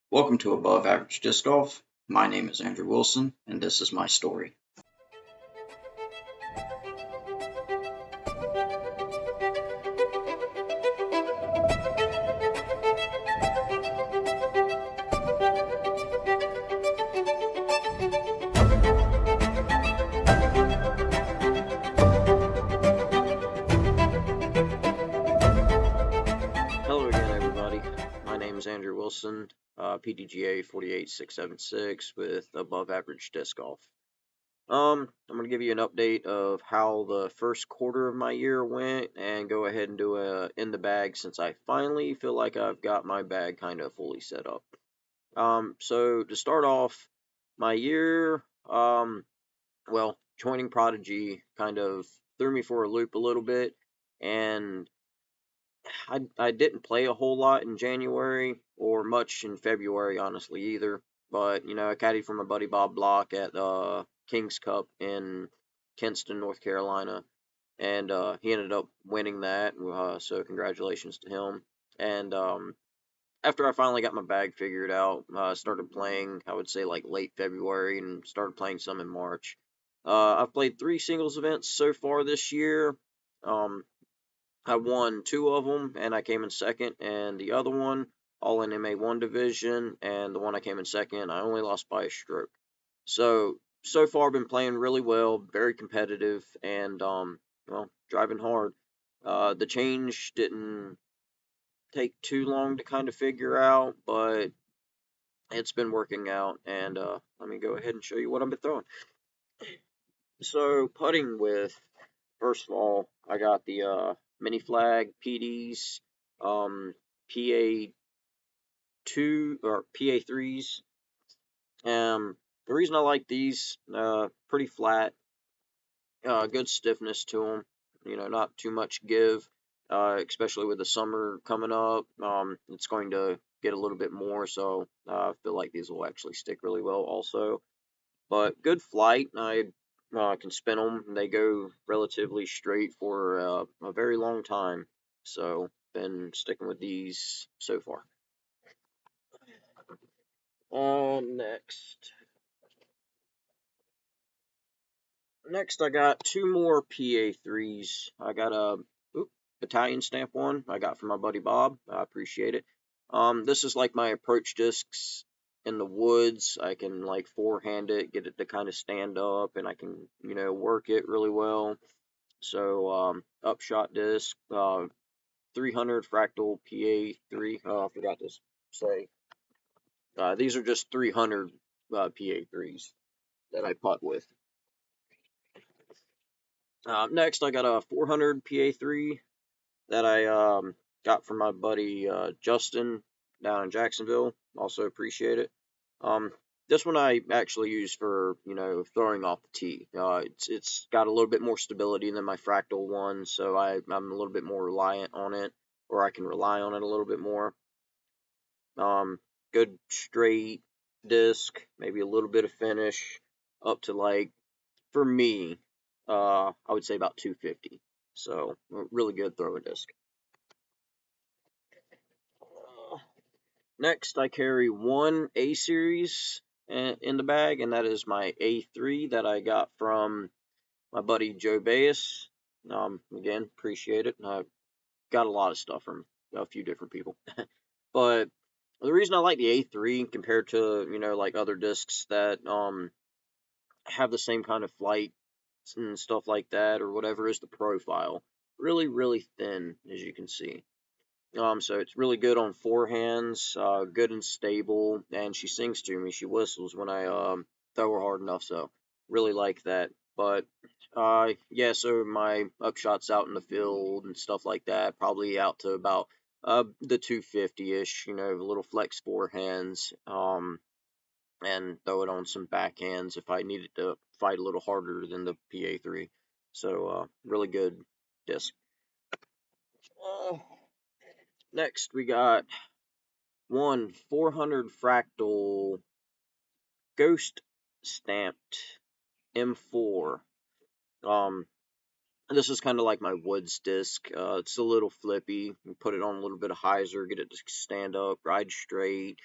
Welcome to Above Average Disc Golf. My name is Andrew Wilson, and this is my story. Hello again, everybody. My name is Andrew Wilson, PDGA 48676 with Above Average Disc Golf. I'm going to give you an update of how the first quarter of my year went and go ahead and do a in the bag since I finally feel like I've got my bag kind of fully set up. So to start off, my year, joining Prodigy kind of threw me for a loop a little bit, and I didn't play a whole lot in January or much in February, honestly, either. But, I caddied for my buddy Bob Block at King's Cup in Kinston, North Carolina, and he ended up winning that, so congratulations to him. And after I finally got my bag figured out, I started playing, I would say, like late February and started playing some in March. I've played 3 singles events so far this year. Um, I won 2 of them, and I came in second, and the other one, all in MA1 division, and the one I came in second, I only lost by a stroke. So far, I've been playing really well, very competitive, and, driving hard. The change didn't take too long to kind of figure out, but it's been working out, and let me go ahead and show you what I've been throwing. So, putting with, first of all, I got the mini flag PDs, PA2 or PA3s. The reason I like these, pretty flat, good stiffness to them, not too much give, especially with the summer coming up. It's going to get a little bit more, so I feel like these will actually stick really well also. But good flight. I can spin them. They go relatively straight for a very long time. So been sticking with these so far. Next. Next, I got 2 more PA3s. I got a battalion stamp one I got from my buddy Bob. I appreciate it. This is like my approach discs in the woods. I can like forehand it, get it to kind of stand up, and I can, work it really well. So, upshot disc, 300 fractal PA3. Oh, I forgot to say. These are just 300 PA3s that I putt with. Next, I got a 400 PA3 that I got from my buddy Justin down in Jacksonville. Also appreciate it. Um, this one I actually use for throwing off the tee. It's got a little bit more stability than my fractal one, so I'm a little bit more reliant on it, or I can rely on it a little bit more. Good straight disc, maybe a little bit of finish, up to like, for me, I would say about 250. So really good throwing disc. Next, I carry one A series in the bag, and that is my A3 that I got from my buddy Joe Baez. Again, appreciate it. I got a lot of stuff from a few different people, but the reason I like the A3 compared to like other discs that have the same kind of flight and stuff like that or whatever is the profile. Really, really thin, as you can see. So it's really good on forehands, good and stable, and she sings to me. She whistles when I throw her hard enough, so really like that. But yeah, so my upshots out in the field and stuff like that, probably out to about the 250-ish, a little flex forehands, and throw it on some backhands if I needed to fight a little harder than the PA3. So really good disc. Next, we got one 400 fractal ghost stamped M4. Um, this is kind of like my Woods disc. It's a little flippy. You put it on a little bit of hyzer, get it to stand up, ride straight.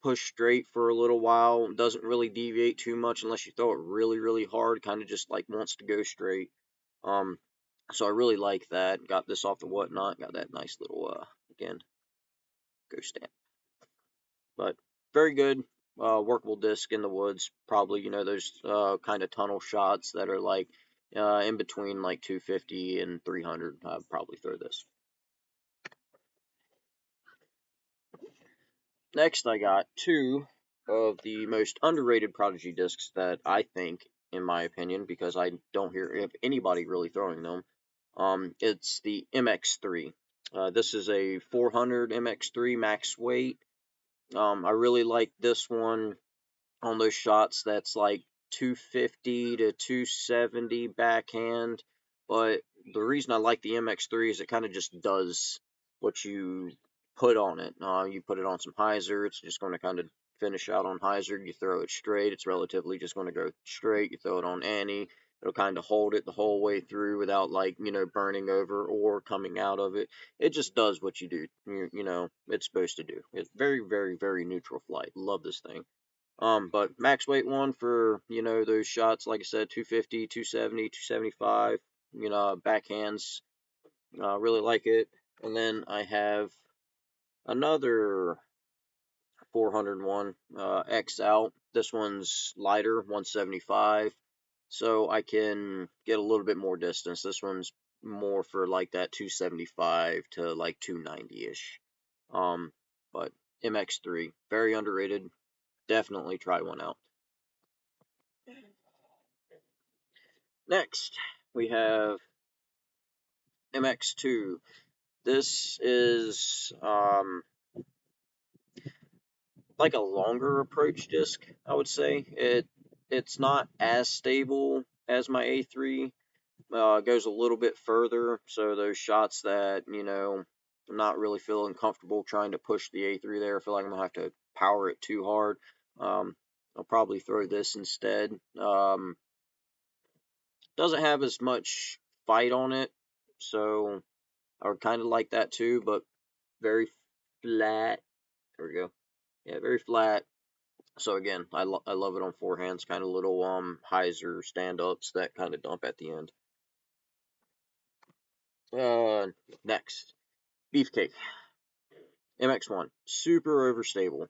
push straight for a little while. Doesn't really deviate too much unless you throw it really, really hard. Kind of just like wants to go straight. Um, so I really like that. Got this off the Whatnot. Got that nice little again, go stamp. But very good. Workable disc in the woods. Probably, those kind of tunnel shots that are like in between like 250 and 300. I'd probably throw this. Next, I got two of the most underrated Prodigy discs that I think, in my opinion, because I don't hear of anybody really throwing them. It's the MX3. This is a 400 MX3 max weight. I really like this one on those shots that's like 250 to 270 backhand. But the reason I like the MX3 is it kind of just does what you put on it. You put it on some hyzer, it's just going to kind of finish out on hyzer. You throw it straight, it's relatively just going to go straight. You throw it on any, it'll kind of hold it the whole way through without like, burning over or coming out of it. It just does what you do, it's supposed to do. It's very, very, very neutral flight. Love this thing. But max weight one for, those shots, like I said, 250, 270, 275, backhands, really like it. And then I have another 401, X out. This one's lighter, 175. So I can get a little bit more distance. This one's more for like that 275 to like 290-ish. But MX3, very underrated. Definitely try one out. Next, we have MX2. This is like a longer approach disc, I would say. It's not as stable as my A3. Goes a little bit further, so those shots that, I'm not really feeling comfortable trying to push the A3 there. I feel like I'm going to have to power it too hard. I'll probably throw this instead. Doesn't have as much fight on it, so I would kind of like that too, but very flat. There we go. Yeah, very flat. So again, I love it on forehands, kind of little hyzer stand-ups that kind of dump at the end. Next, Beefcake MX1, super overstable.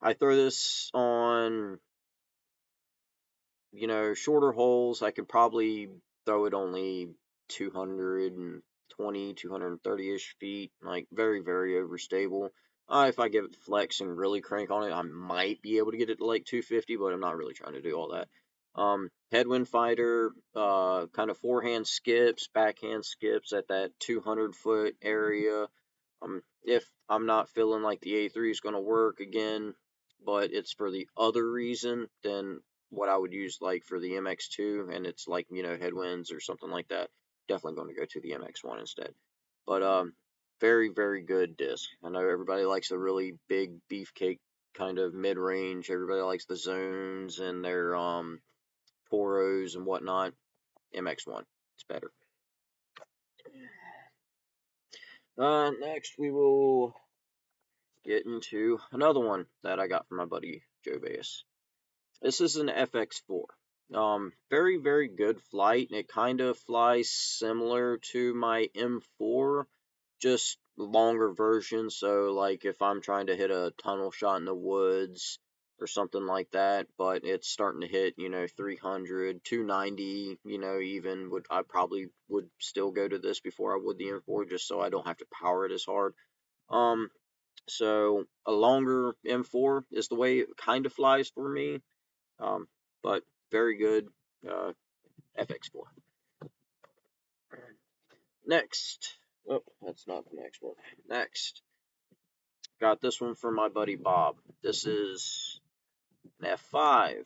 I throw this on, shorter holes. I could probably throw it only 220, 230-ish feet, like very, very overstable. If I give it flex and really crank on it, I might be able to get it to like 250, but I'm not really trying to do all that. Headwind fighter, kind of forehand skips, backhand skips at that 200-foot area. If I'm not feeling like the A3 is going to work again, but it's for the other reason, then what I would use like for the MX2, and it's like, headwinds or something like that, definitely going to go to the MX1 instead. But very, very good disc. I know everybody likes a really big beefcake kind of mid-range. Everybody likes the zones and their Toros and whatnot. MX1, it's better. Next we will get into another one that I got from my buddy Joe Bass. This is an FX4. Very, very good flight. It kind of flies similar to my M4, just longer version. So, like, if I'm trying to hit a tunnel shot in the woods or something like that, but it's starting to hit, 300, 290, even I probably would still go to this before I would the M4, just so I don't have to power it as hard. So a longer M4 is the way it kind of flies for me. But very good FX4. Next, oh, that's not the next one. Next, got this one from my buddy Bob. This is an F5.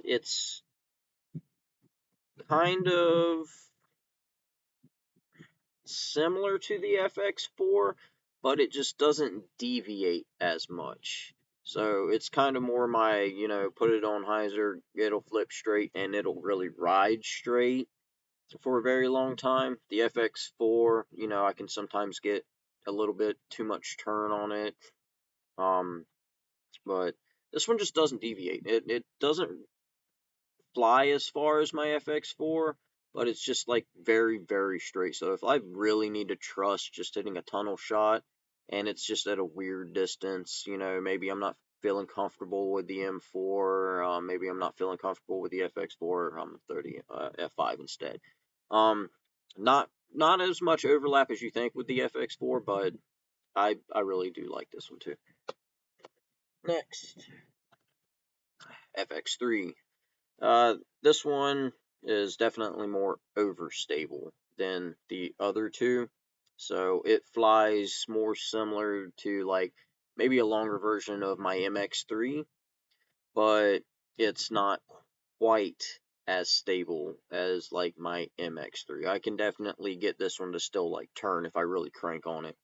It's kind of similar to the FX4, but it just doesn't deviate as much. So it's kind of more my, put it on hyzer, it'll flip straight, and it'll really ride straight for a very long time. The FX4, I can sometimes get a little bit too much turn on it. But this one just doesn't deviate. It doesn't fly as far as my FX4, but it's just like very, very straight. So if I really need to trust just hitting a tunnel shot and it's just at a weird distance, maybe I'm not feeling comfortable with the M4, maybe I'm not feeling comfortable with the FX4, I'm 30 F5 instead. Not as much overlap as you think with the FX4, but I really do like this one too. Next, FX3. This one is definitely more overstable than the other two. So it flies more similar to like maybe a longer version of my MX3, but it's not quite as stable as like my MX3. I can definitely get this one to still like turn if I really crank on it.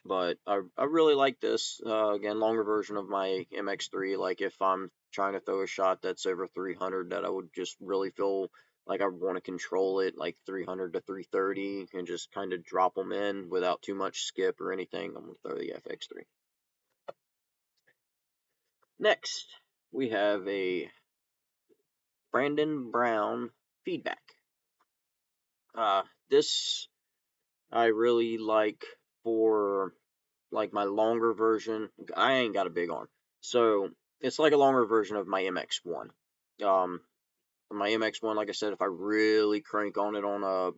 But I really like this. Again, longer version of my MX3. Like if I'm trying to throw a shot that's over 300, that I would just really feel like I want to control it, like 300 to 330, and just kind of drop them in without too much skip or anything. I'm gonna throw the FX3. Next, we have a Brandon Brown feedback. This I really like for like my longer version. I ain't got a big arm, so it's like a longer version of my MX1. Um, my MX1, like I said, if I really crank on it on a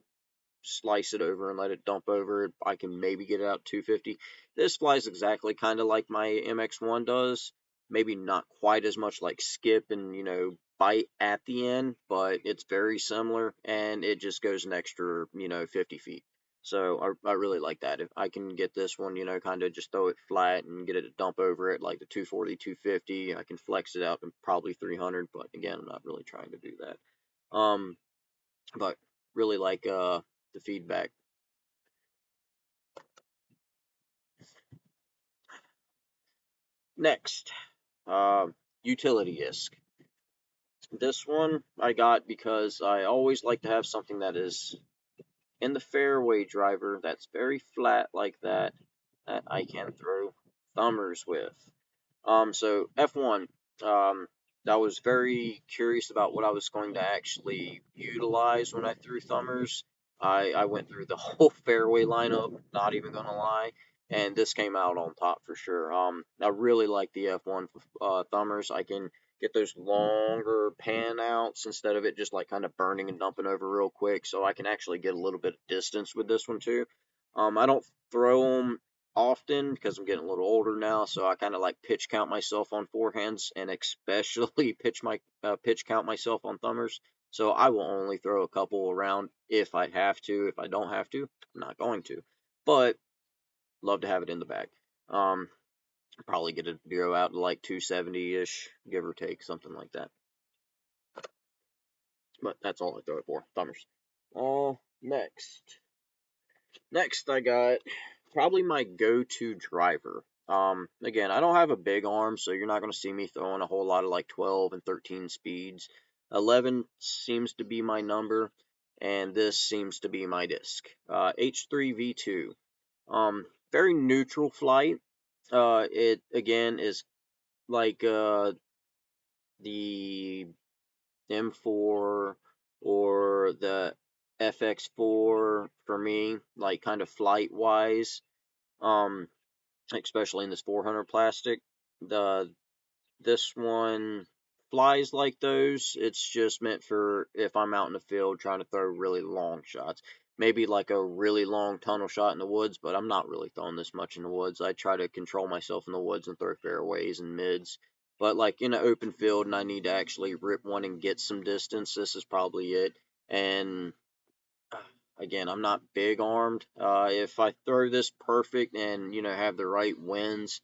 slice it over and let it dump over, I can maybe get it out 250. This flies exactly kind of like my MX1 does. Maybe not quite as much like skip and, bite at the end, but it's very similar and it just goes an extra, 50 feet. So I really like that. If I can get this one, kind of just throw it flat and get it to dump over it like the 240, 250, I can flex it out to probably 300, but again, I'm not really trying to do that. But really like the feedback. Next, utility ISK. This one I got because I always like to have something that is in the fairway driver that's very flat like that I can throw thumbers with. So F1, um, I was very curious about what I was going to actually utilize when I threw thumbers. I went through the whole fairway lineup, not even gonna lie, and this came out on top for sure. I really like the F1 thumbers. I can get those longer pan outs instead of it just like kind of burning and dumping over real quick, so I can actually get a little bit of distance with this one too. I don't throw them often because I'm getting a little older now, so I kind of like pitch count myself on forehands and especially pitch count myself on thumbers. So I will only throw a couple around if I have to. If I don't have to, I'm not going to. But love to have it in the bag. Um, Probably get a bureau out to like 270 ish, give or take, something like that. But that's all I throw it for, thumbers. Next. Next, I got probably my go-to driver. Again, I don't have a big arm, so you're not going to see me throwing a whole lot of like 12 and 13 speeds. 11 seems to be my number, and this seems to be my disc. H3V2. Very neutral flight. It again is like the M4 or the FX4 for me, like kind of flight wise, um, especially in this 400 plastic. The This one flies like those. It's just meant for if I'm out in the field trying to throw really long shots. Maybe like a really long tunnel shot in the woods, but I'm not really throwing this much in the woods. I try to control myself in the woods and throw fairways and mids. But like in an open field and I need to actually rip one and get some distance, this is probably it. And again, I'm not big armed. If I throw this perfect and have the right winds,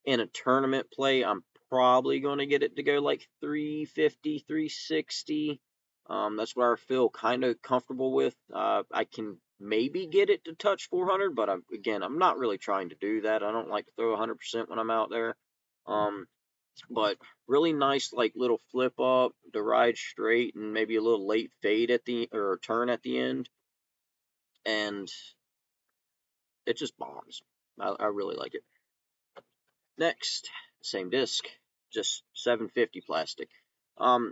in a tournament play, I'm probably going to get it to go like 350, 360. That's where I feel kind of comfortable with. I can maybe get it to touch 400, but I'm not really trying to do that. I don't like to throw 100% when I'm out there. Um, but really nice, like little flip up to ride straight and maybe a little late fade at the or turn at the end. And it just bombs. I really like it. Next, same disc, just 750 plastic.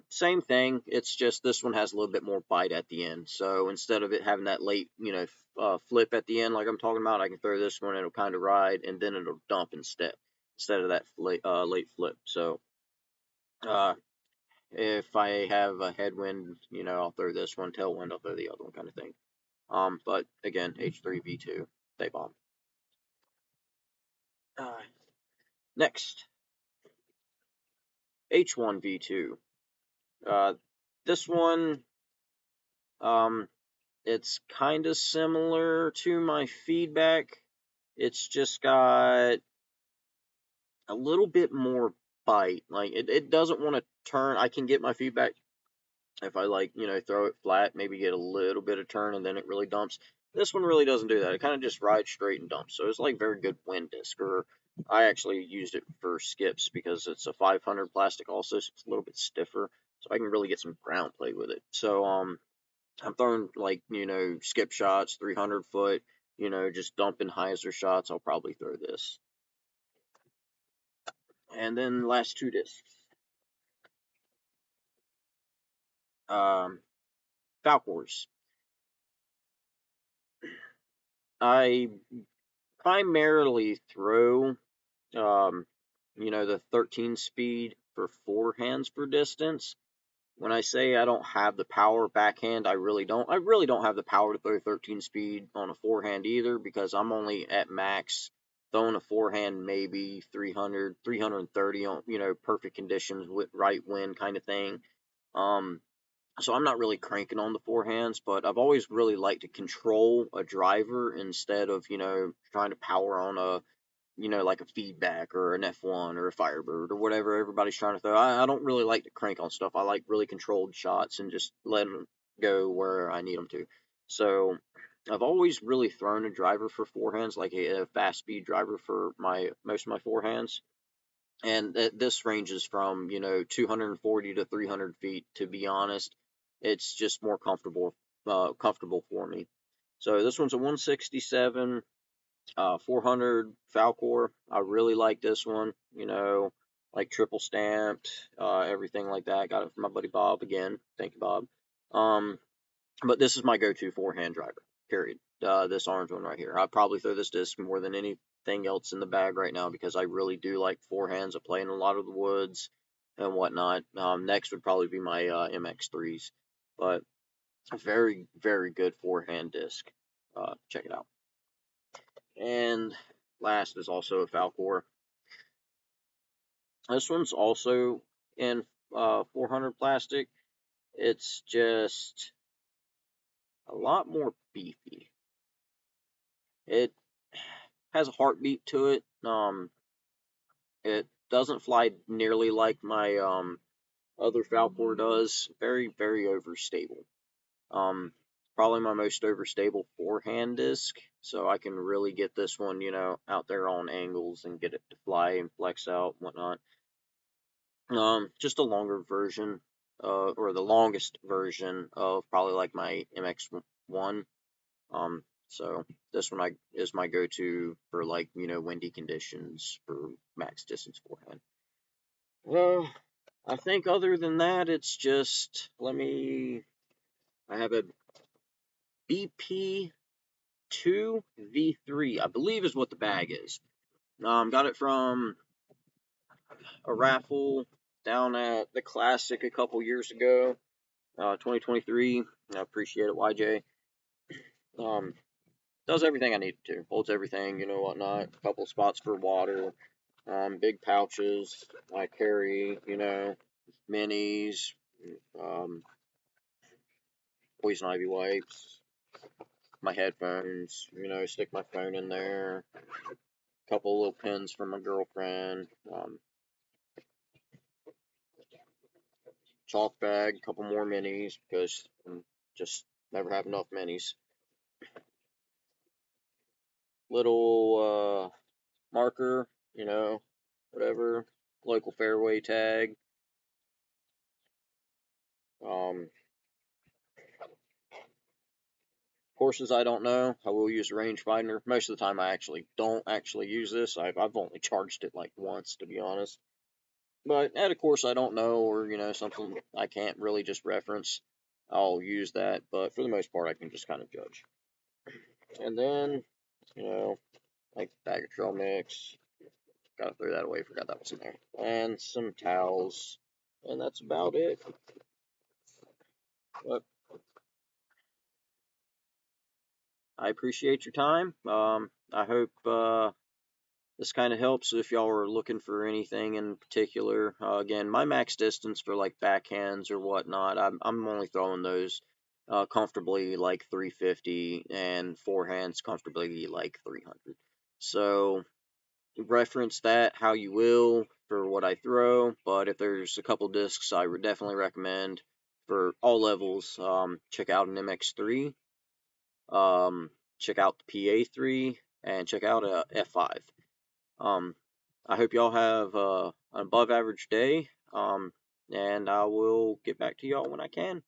Same thing. It's just this one has a little bit more bite at the end. So instead of it having that late, flip at the end like I'm talking about, I can throw this one. It'll kind of ride, and then it'll dump instead of that late flip. So uh, if I have a headwind, I'll throw this one. Tailwind, I'll throw the other one, kind of thing. But again, H3V2, they bomb. Uh, Next, H1V2. This one, um, it's kind of similar to my feedback. It's just got a little bit more bite. Like it doesn't want to turn. I can get my feedback if I throw it flat, maybe get a little bit of turn and then it really dumps. This one really doesn't do that. It kind of just rides straight and dumps. So it's like very good wind disc. Or I actually used it for skips because it's a 500 plastic also, so it's a little bit stiffer. So I can really get some ground play with it. So I'm throwing skip shots, 300 foot, just dumping hyzer shots. I'll probably throw this. And then last two discs. Falcors. I primarily throw, the 13 speed for forehands for distance. When I say I don't have the power backhand, I really don't. I really don't have the power to throw 13 speed on a forehand either because I'm only at max throwing a forehand maybe 300, 330 on, perfect conditions with right wind kind of thing. So I'm not really cranking on the forehands, but I've always really liked to control a driver instead of, trying to power on like a feedback or an F1 or a Firebird or whatever everybody's trying to throw. I don't really like to crank on stuff. I like really controlled shots and just let them go where I need them to. So I've always really thrown a driver for forehands, like a fast speed driver for most of my forehands. And this ranges from 240 to 300 feet. To be honest, it's just more comfortable for me. So this one's a 167, 400 Falcor. I really like this one. Like triple stamped, everything like that. Got it from my buddy Bob again. Thank you, Bob. But this is my go-to forehand driver. Period. This orange one right here. I'd probably throw this disc more than anything else in the bag right now because I really do like forehands. I play in a lot of the woods and whatnot. Next would probably be my MX3s, but a very, very good forehand disc. Check it out. And last is also a Falcor. This one's also in 400 plastic. It's just a lot more beefy. It has a heartbeat to it. It doesn't fly nearly like my other Falcor does. Very, very overstable. Probably my most overstable forehand disc. So I can really get this one, out there on angles and get it to fly and flex out and whatnot. Just a longer version, or the longest version of probably like my MX1. So this one is my go-to for like, windy conditions for max distance forehand. Well, I think other than that, it's just, I have a BP2 V3, I believe is what the bag is. Got it from a raffle down at the Classic a couple years ago, 2023. I appreciate it, YJ. Does everything I need it to. Holds everything, whatnot. A couple spots for water. Big pouches. I carry, minis, poison ivy wipes, my headphones, stick my phone in there. A couple little pins for my girlfriend. Chalk bag, a couple more minis because I just never have enough minis. Little marker, whatever. Local fairway tag. Um, Courses I don't know, I will use a rangefinder. Most of the time I actually don't actually use this. I've only charged it like once, to be honest. But at a course I don't know, or something I can't really just reference, I'll use that. But for the most part, I can just kind of judge. And then, you know, like bag of trail mix. Gotta throw that away. Forgot that was in there. And some towels, and that's about it. But I appreciate your time. I hope this kind of helps if y'all are looking for anything in particular. Again, my max distance for like backhands or whatnot, I'm only throwing those comfortably like 350, and forehands comfortably like 300. So reference that how you will for what I throw, but if there's a couple discs I would definitely recommend for all levels, check out an MX3, um, check out the PA3, and check out a F5. Um, I hope y'all have an above average day, and I will get back to y'all when I can.